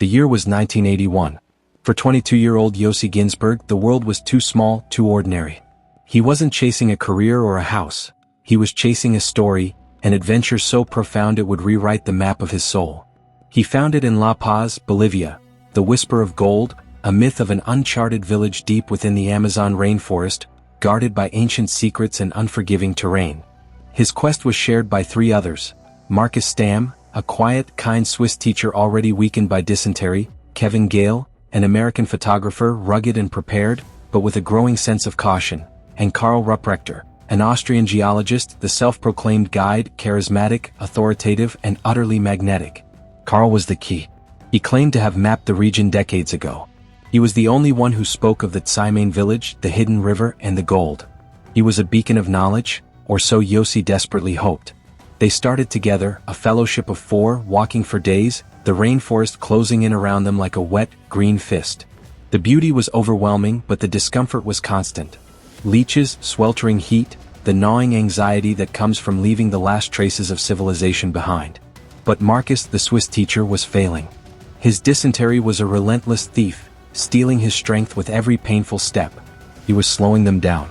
The year was 1981. For 22-year-old Yossi Ghinsberg, the world was too small, too ordinary. He wasn't chasing a career or a house. He was chasing a story, an adventure so profound it would rewrite the map of his soul. He found it in La Paz, Bolivia, the whisper of gold, a myth of an uncharted village deep within the Amazon rainforest, guarded by ancient secrets and unforgiving terrain. His quest was shared by three others: Marcus Stam, a quiet, kind Swiss teacher already weakened by dysentery; Kevin Gale, an American photographer rugged and prepared, but with a growing sense of caution; and Karl Rupprechter, an Austrian geologist, the self-proclaimed guide, charismatic, authoritative, and utterly magnetic. Karl was the key. He claimed to have mapped the region decades ago. He was the only one who spoke of the Tsimane village, the hidden river, and the gold. He was a beacon of knowledge, or so Yossi desperately hoped. They started together, a fellowship of four, walking for days, the rainforest closing in around them like a wet, green fist. The beauty was overwhelming, but the discomfort was constant. Leeches, sweltering heat, the gnawing anxiety that comes from leaving the last traces of civilization behind. But Marcus, the Swiss teacher, was failing. His dysentery was a relentless thief, stealing his strength with every painful step. He was slowing them down.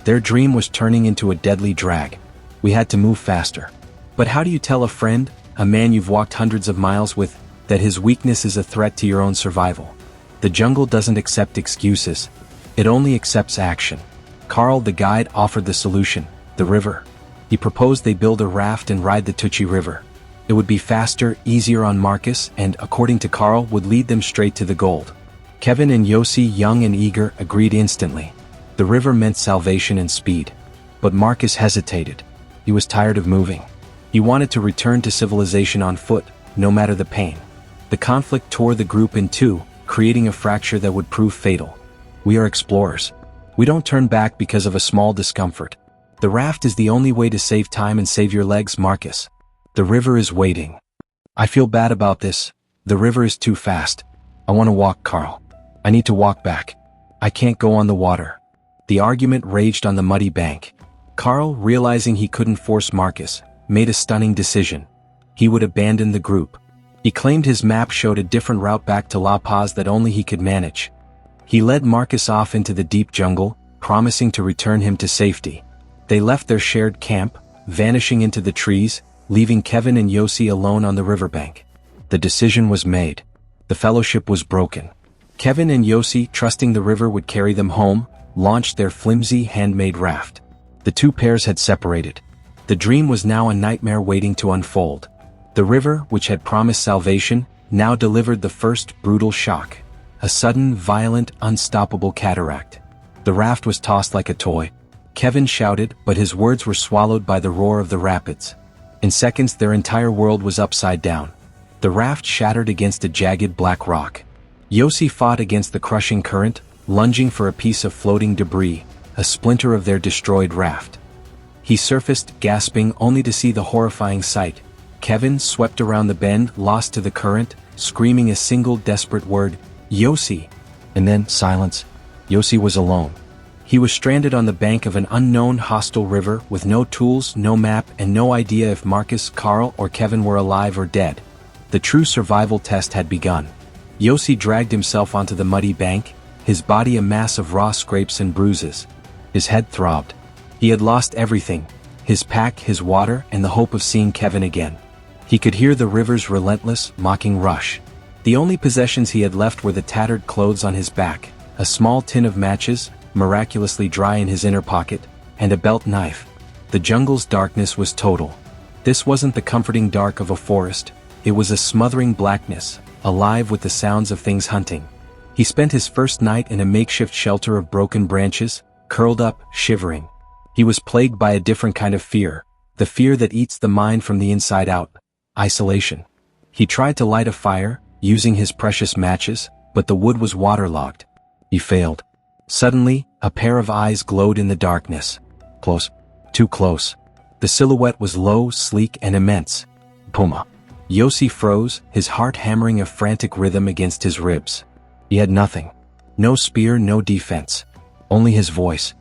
Their dream was turning into a deadly drag. We had to move faster. But how do you tell a friend, a man you've walked hundreds of miles with, that his weakness is a threat to your own survival? The jungle doesn't accept excuses. It only accepts action. Karl, the guide, offered the solution: the river. He proposed they build a raft and ride the Tucci River. It would be faster, easier on Marcus, and, according to Karl, would lead them straight to the gold. Kevin and Yossi, young and eager, agreed instantly. The river meant salvation and speed. But Marcus hesitated. He was tired of moving. He wanted to return to civilization on foot, no matter the pain. The conflict tore the group in two, creating a fracture that would prove fatal. We are explorers. We don't turn back because of a small discomfort. The raft is the only way to save time and save your legs, Marcus. The river is waiting. I feel bad about this. The river is too fast. I want to walk, Karl. I need to walk back. I can't go on the water. The argument raged on the muddy bank. Karl, realizing he couldn't force Marcus, made a stunning decision. He would abandon the group. He claimed his map showed a different route back to La Paz that only he could manage. He led Marcus off into the deep jungle, promising to return him to safety. They left their shared camp, vanishing into the trees, leaving Kevin and Yossi alone on the riverbank. The decision was made. The fellowship was broken. Kevin and Yossi, trusting the river would carry them home, launched their flimsy, handmade raft. The two pairs had separated. The dream was now a nightmare waiting to unfold. The river, which had promised salvation, now delivered the first brutal shock. A sudden, violent, unstoppable cataract. The raft was tossed like a toy. Kevin shouted, but his words were swallowed by the roar of the rapids. In seconds, their entire world was upside down. The raft shattered against a jagged black rock. Yossi fought against the crushing current, lunging for a piece of floating debris, a splinter of their destroyed raft. He surfaced, gasping, only to see the horrifying sight. Kevin, swept around the bend, lost to the current, screaming a single desperate word: Yossi! And then, silence. Yossi was alone. He was stranded on the bank of an unknown, hostile river, with no tools, no map, and no idea if Marcus, Karl, or Kevin were alive or dead. The true survival test had begun. Yossi dragged himself onto the muddy bank, his body a mass of raw scrapes and bruises. His head throbbed. He had lost everything: his pack, his water, and the hope of seeing Kevin again. He could hear the river's relentless, mocking rush. The only possessions he had left were the tattered clothes on his back, a small tin of matches, miraculously dry in his inner pocket, and a belt knife. The jungle's darkness was total. This wasn't the comforting dark of a forest. It was a smothering blackness, alive with the sounds of things hunting. He spent his first night in a makeshift shelter of broken branches, curled up, shivering. He was plagued by a different kind of fear, the fear that eats the mind from the inside out: isolation. He tried to light a fire, using his precious matches, but the wood was waterlogged. He failed. Suddenly, a pair of eyes glowed in the darkness. Close. Too close. The silhouette was low, sleek, and immense. Puma. Yossi froze, his heart hammering a frantic rhythm against his ribs. He had nothing. No spear, no defense. Only his voice.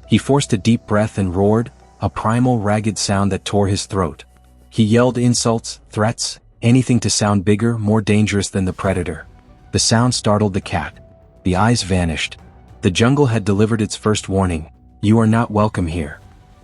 He forced a deep breath and roared, a primal, ragged sound that tore his throat. He yelled insults, threats, anything to sound bigger, more dangerous than the predator. The sound startled the cat. The eyes vanished. The jungle had delivered its first warning: you are not welcome here.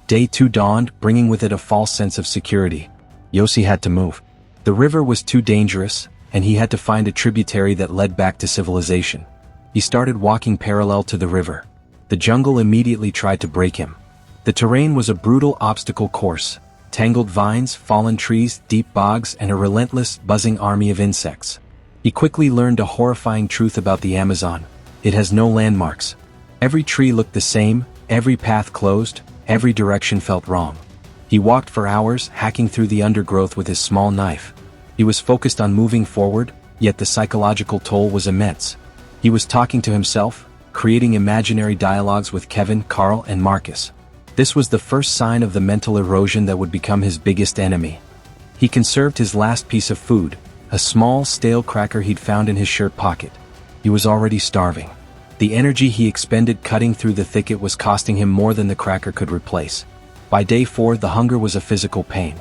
Day 2 dawned, bringing with it a false sense of security. Yossi had to move. The river was too dangerous, and he had to find a tributary that led back to civilization. He started walking parallel to the river. The jungle immediately tried to break him. The terrain was a brutal obstacle course: tangled vines, fallen trees, deep bogs, and a relentless, buzzing army of insects. He quickly learned a horrifying truth about the Amazon: it has no landmarks. Every tree looked the same, every path closed, every direction felt wrong. He walked for hours, hacking through the undergrowth with his small knife. He was focused on moving forward, yet the psychological toll was immense. He was talking to himself, creating imaginary dialogues with Kevin, Carl, and Marcus. This was the first sign of the mental erosion that would become his biggest enemy. He conserved his last piece of food, a small, stale cracker he'd found in his shirt pocket. He was already starving. The energy he expended cutting through the thicket was costing him more than the cracker could replace. By day 4, the hunger was a physical pain.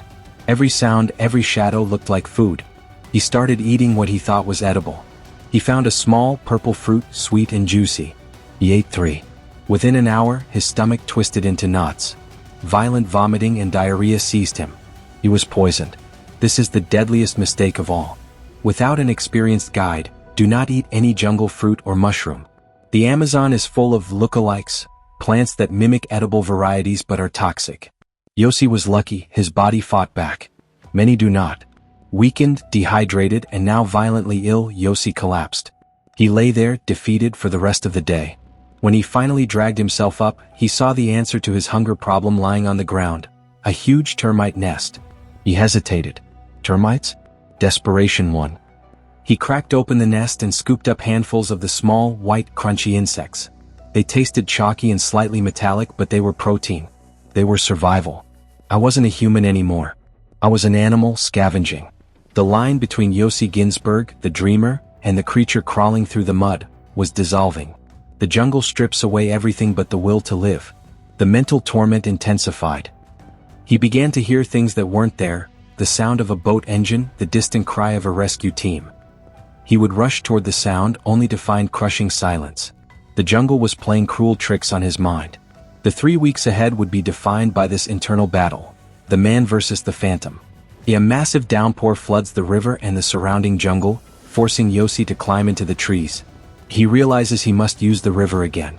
Every sound, every shadow looked like food. He started eating what he thought was edible. He found a small, purple fruit, sweet and juicy. He ate 3. Within an hour, his stomach twisted into knots. Violent vomiting and diarrhea seized him. He was poisoned. This is the deadliest mistake of all. Without an experienced guide, do not eat any jungle fruit or mushroom. The Amazon is full of lookalikes, plants that mimic edible varieties but are toxic. Yossi was lucky, his body fought back. Many do not. Weakened, dehydrated, and now violently ill, Yossi collapsed. He lay there, defeated, for the rest of the day. When he finally dragged himself up, he saw the answer to his hunger problem lying on the ground: a huge termite nest. He hesitated. Termites? Desperation won. He cracked open the nest and scooped up handfuls of the small, white, crunchy insects. They tasted chalky and slightly metallic, but they were protein. They were survival. I wasn't a human anymore. I was an animal scavenging. The line between Yossi Ghinsberg, the dreamer, and the creature crawling through the mud was dissolving. The jungle strips away everything but the will to live. The mental torment intensified. He began to hear things that weren't there: the sound of a boat engine, the distant cry of a rescue team. He would rush toward the sound, only to find crushing silence. The jungle was playing cruel tricks on his mind. The 3 weeks ahead would be defined by this internal battle: the man versus the phantom. A massive downpour floods the river and the surrounding jungle, forcing Yossi to climb into the trees. He realizes he must use the river again.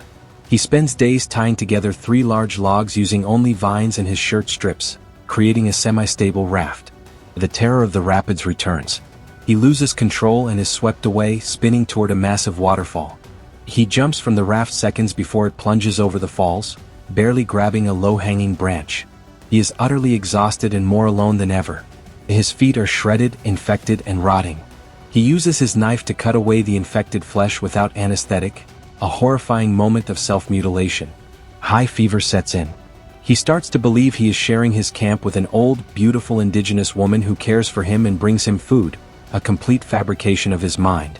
He spends days tying together 3 large logs using only vines and his shirt strips, creating a semi-stable raft. The terror of the rapids returns. He loses control and is swept away, spinning toward a massive waterfall. He jumps from the raft seconds before it plunges over the falls, barely grabbing a low-hanging branch. He is utterly exhausted and more alone than ever. His feet are shredded, infected, and rotting. He uses his knife to cut away the infected flesh without anesthetic, a horrifying moment of self-mutilation. High fever sets in. He starts to believe he is sharing his camp with an old, beautiful indigenous woman who cares for him and brings him food, a complete fabrication of his mind.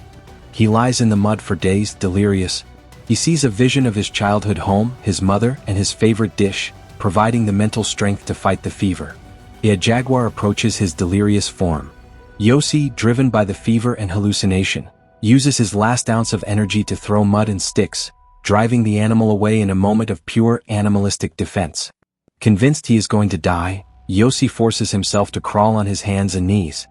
He lies in the mud for days, delirious. He sees a vision of his childhood home, his mother, and his favorite dish, providing the mental strength to fight the fever. A jaguar approaches his delirious form. Yossi, driven by the fever and hallucination, uses his last ounce of energy to throw mud and sticks, driving the animal away in a moment of pure animalistic defense. Convinced he is going to die, Yossi forces himself to crawl on his hands and knees.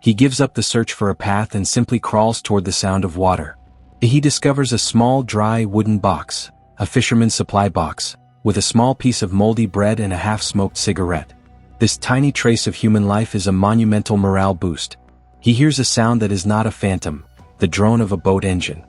He gives up the search for a path and simply crawls toward the sound of water. He discovers a small, dry wooden box, a fisherman's supply box, with a small piece of moldy bread and a half-smoked cigarette. This tiny trace of human life is a monumental morale boost. He hears a sound that is not a phantom, the drone of a boat engine.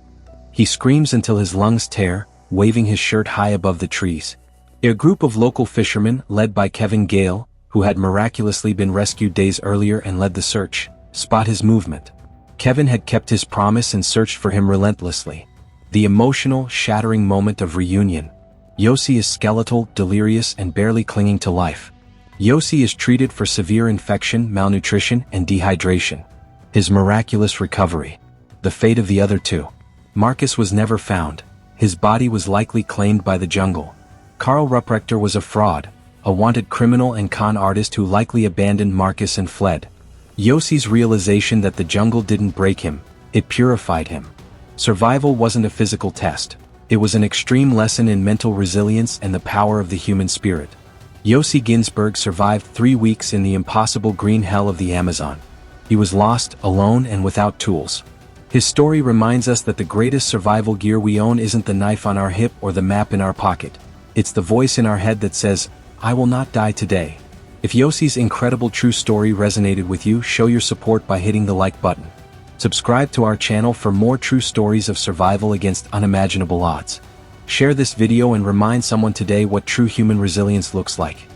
He screams until his lungs tear, waving his shirt high above the trees. A group of local fishermen, led by Kevin Gale, who had miraculously been rescued days earlier and led the search, spot his movement. Kevin had kept his promise and searched for him relentlessly. The emotional, shattering moment of reunion. Yossi is skeletal, delirious, and barely clinging to life. Yossi is treated for severe infection, malnutrition, and dehydration. His miraculous recovery. The fate of the other 2. Marcus was never found. His body was likely claimed by the jungle. Karl Ruprechter was a fraud, a wanted criminal and con artist who likely abandoned Marcus and fled. Yossi's realization that the jungle didn't break him, it purified him. Survival wasn't a physical test. It was an extreme lesson in mental resilience and the power of the human spirit. Yossi Ghinsberg survived 3 weeks in the impossible green hell of the Amazon. He was lost, alone, and without tools. His story reminds us that the greatest survival gear we own isn't the knife on our hip or the map in our pocket. It's the voice in our head that says, "I will not die today." If Yossi's incredible true story resonated with you, show your support by hitting the like button. Subscribe to our channel for more true stories of survival against unimaginable odds. Share this video and remind someone today what true human resilience looks like.